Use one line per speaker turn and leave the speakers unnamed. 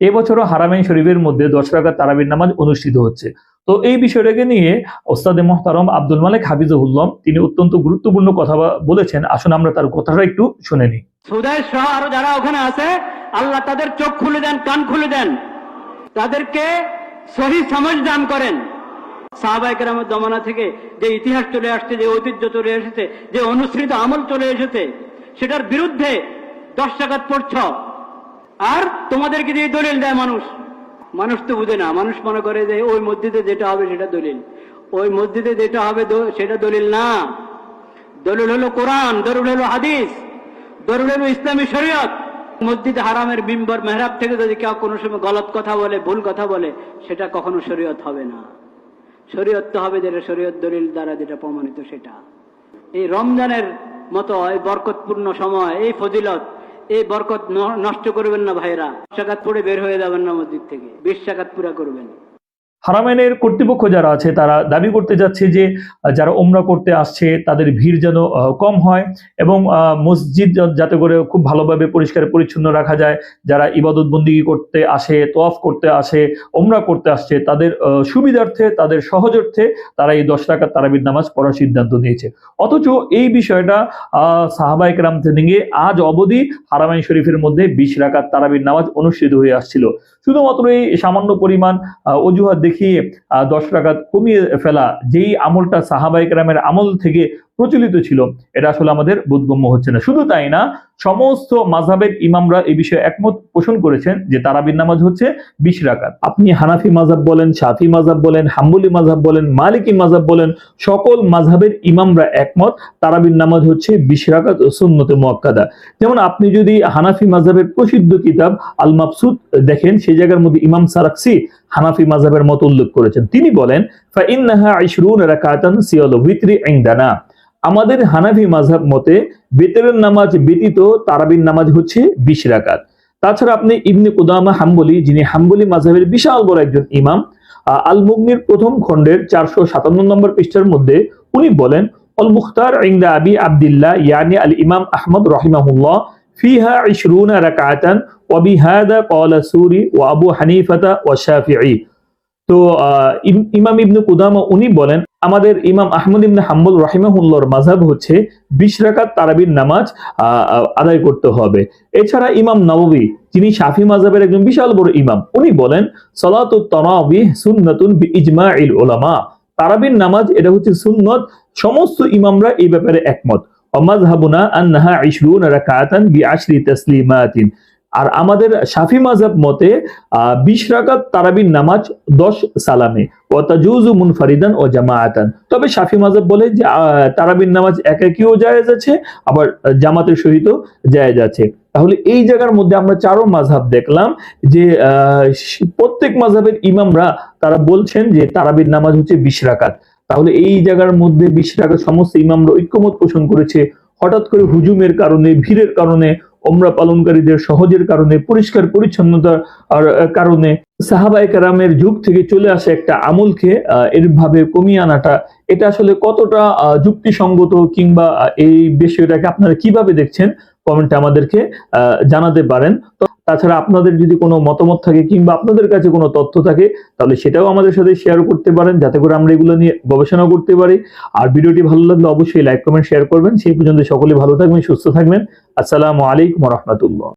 এবছরও হারামাইন শরীফের মধ্যে 10 রাকাত তারাবির নামাজ অনুষ্ঠিত হচ্ছে। তো এই বিষয়টাকে নিয়ে ওস্তাদে মোহতারম আব্দুল মালেক হাফিজুল্লাহ তিনি অত্যন্ত গুরুত্বপূর্ণ কথা বলেছেন। আসুন আমরা তার কথাটা একটু শুনে নিই।
সুদাইস সহ আরো যারা ওখানে আছে, আল্লাহ তাদের চোখ খুলে দেন, কান খুলে দেন, তাদেরকে সহি সমঝ দান করেন। সাহাবায়ে কেরামের জমানা থেকে যে ইতিহাস চলে আসছে, যে ঐতিহ্য চলে এসেছে, যে অনুসৃত আমল চলে এসেছে, সেটার বিরুদ্ধে 10 রাকাত পড়ছ, আর তোমাদেরকে দিয়ে দলিল দেয় মানুষ। মানুষ তো বুঝে না, মানুষ মনে করে যে ওই মসজিদে যেটা হবে সেটা দলিল, ওই মসজিদে যেটা হবে সেটা দলিল না। দলিল হলো কোরআন, দলিল হলো হাদিস, দলিল হলো ইসলামী শরীয়ত। মসজিদ হারামের মিম্বর মেহরাব থেকে যদি কেউ কোনো সময় গলত কথা বলে, ভুল কথা বলে, সেটা কখনো শরীয়ত হবে না। শরীয়ত তো হবে যেটা শরীয়ত দলিল দ্বারা যেটা প্রমাণিত সেটা। এই রমজানের মতো এই বরকতপূর্ণ সময়, এই ফজিলত, এই বরকত নষ্ট করবেন না ভাইরা। 10 রাকাত পড়ে বের হয়ে যাবেন না মসজিদ থেকে, 20 রাকাত পুরা করবেন।
হারামাইনের কর্তৃপক্ষ যারা আছে তারা দাবি করতে যাচ্ছে যে যারা ওমরা করতে আসছে তাদের ভিড় যেন কম হয় এবং মসজিদ যাতে করে খুব ভালোভাবে পরিষ্কার পরিচ্ছন্ন রাখা যায়। যারা ইবাদত বন্দিগি করতে আসে, তোয়াফ করতে আসে, ওমরা করতে আসছে, তাদের সুবিধার্থে, তাদের সহজার্থে তারা এই 10 রাকাত তারাবির নামাজ পড়ার সিদ্ধান্ত নিয়েছে। অথচ এই বিষয়টা সাহাবায়ে কেরাম থেকে আজ অবধি হারামাইন শরীফের মধ্যে 20 রাকাত তারাবির নামাজ অনুষ্ঠিত হয়ে আসছিল। শুধুমাত্র এই সামান্য পরিমাণ অজুহাত দেখিয়ে 10 রাকাত কমিয়ে ফেলা, যেই আমলটা সাহাবায়ে কেরামের আমল থেকে প্রচলিত ছিল, এটা আসলে আমাদের বোধগম্য হচ্ছে না। শুধু তাই না, সমস্ত মাযহাবের ইমামরা এই বিষয়ে একমত পোষণ করেছেন যে তারাবির নামাজ হচ্ছে 20 রাকাত। আপনি হানাফি মাযহাব বলেন, শাফি মাযহাব বলেন, হাম্বলি মাযহাব বলেন, মালিকি মাযহাব বলেন, সকল মাযহাবের ইমামরা একমত তারাবির নামাজ হচ্ছে 20 রাকাত সুন্নতে মুআক্কাদা। যেমন আপনি যদি হানাফি মাযহাবের প্রসিদ্ধ কিতাব আল মাবসুত দেখেন, সেই জায়গার মধ্যে ইমাম সারাকসি হানাফি মাযহাবের মত উল্লেখ করেছেন। তিনি বলেন ফা ইন্নাহা 20 রাকাতান সিয়াল উইতরি ইনদানা। আমাদের হানাফি মাযহাব মতে বিতরের নামাজ ব্যতীত তারাবির নামাজ হচ্ছে 20 রাকাত। তাছাড়া আপনি ইবনে কুদামা হাম্বলি, যিনি হাম্বলি মাযহাবের বিশাল বড় একজন ইমাম, আল মুগনির প্রথম খণ্ডের 457 নম্বর পৃষ্ঠার মধ্যে উনি বলেন আল মুখতার ইনদা আবি আব্দুল্লাহ ইয়ানি আল ইমাম আহমদ রাহিমাহুল্লাহ ফিহা 20 রাকাতান ওয়া বিহাদা ক্বালা সুরি ওয়া আবু হানিফাতা ওয়া শাফিঈ। তো ইমাম ইবনে কুদামা উনি বলেন আমাদের ইমাম আহমদ ইবনে হাম্বল রাহিমাহুল্লাহর মাযহাব হচ্ছে 20 রাকাত তারাবির নামাজ আদায় করতে হবে। এছাড়া ইমাম নববী, যিনি শাফি মাযহাবের একজন বিশাল বড় ইমাম, উনি বলেন সালাতুত তারাবিহ সুন্নাতুন বিইজমাইল উলামা। তারাবির নামাজ এটা হচ্ছে সুন্নত, সমস্ত ইমামরা এই ব্যাপারে একমত। ওয়া মাযহাবুনা আন্নাহা 20 রাকাতান বি10 তাসলিমাতিন। আর আমাদের শাফি মাযহাব মতে 20 রাকাত তারাবির নামাজ 10 সালামে, ওয়া তাজুজু মুনফারিদান ও জামাআতান। তবে শাফি মাযহাব বলে যে তারাবির নামাজ একাকীও জায়েজ আছে, আবার জামাতের সহিতও জায়েজ আছে। তাহলে এই জায়গার মধ্যে আমরা চারো মাযহাব দেখলাম যে প্রত্যেক মাযহাবের ইমামরা তারা বলছেন যে তারাবির নামাজ হচ্ছে 20 রাকাত। তাহলে এই জায়গার মধ্যে 20 রাকাত সমস্ত ইমামরা ঐক্যমত পোষণ করেছে। হঠাৎ করে হুজুমের কারণে, ভিড়ের কারণে, ওমরা পালনকারীদের সহজের কারণে, পরিষ্কার পরিচ্ছন্নতার কারণে, সাহাবায়ে কেরামের যুগ থেকে চলে আসে একটা আমলকে এরভাবে কমিয়ে আনাটা, এটা আসলে কতটা যুক্তিসঙ্গত, কিংবা এই বিষয়টাকে আপনারা কিভাবে দেখছেন কমেন্টে আমাদেরকে জানাতে পারেন। তো তাছাড়া আপনাদের যদি কোনো মতামত থাকে কিংবা আপনাদের কাছে কোনো তথ্য থাকে তাহলে সেটাও আমাদের সাথে শেয়ার করতে পারেন, যাতে করে আমরা এগুলো নিয়ে গবেষণা করতে পারি। আর ভিডিওটি ভালো লাগলে অবশ্যই লাইক, কমেন্ট, শেয়ার করবেন। সেই পর্যন্ত সকলে ভালো থাকবেন, সুস্থ থাকবেন। আসসালামু আলাইকুম ওয়া রাহমাতুল্লাহ।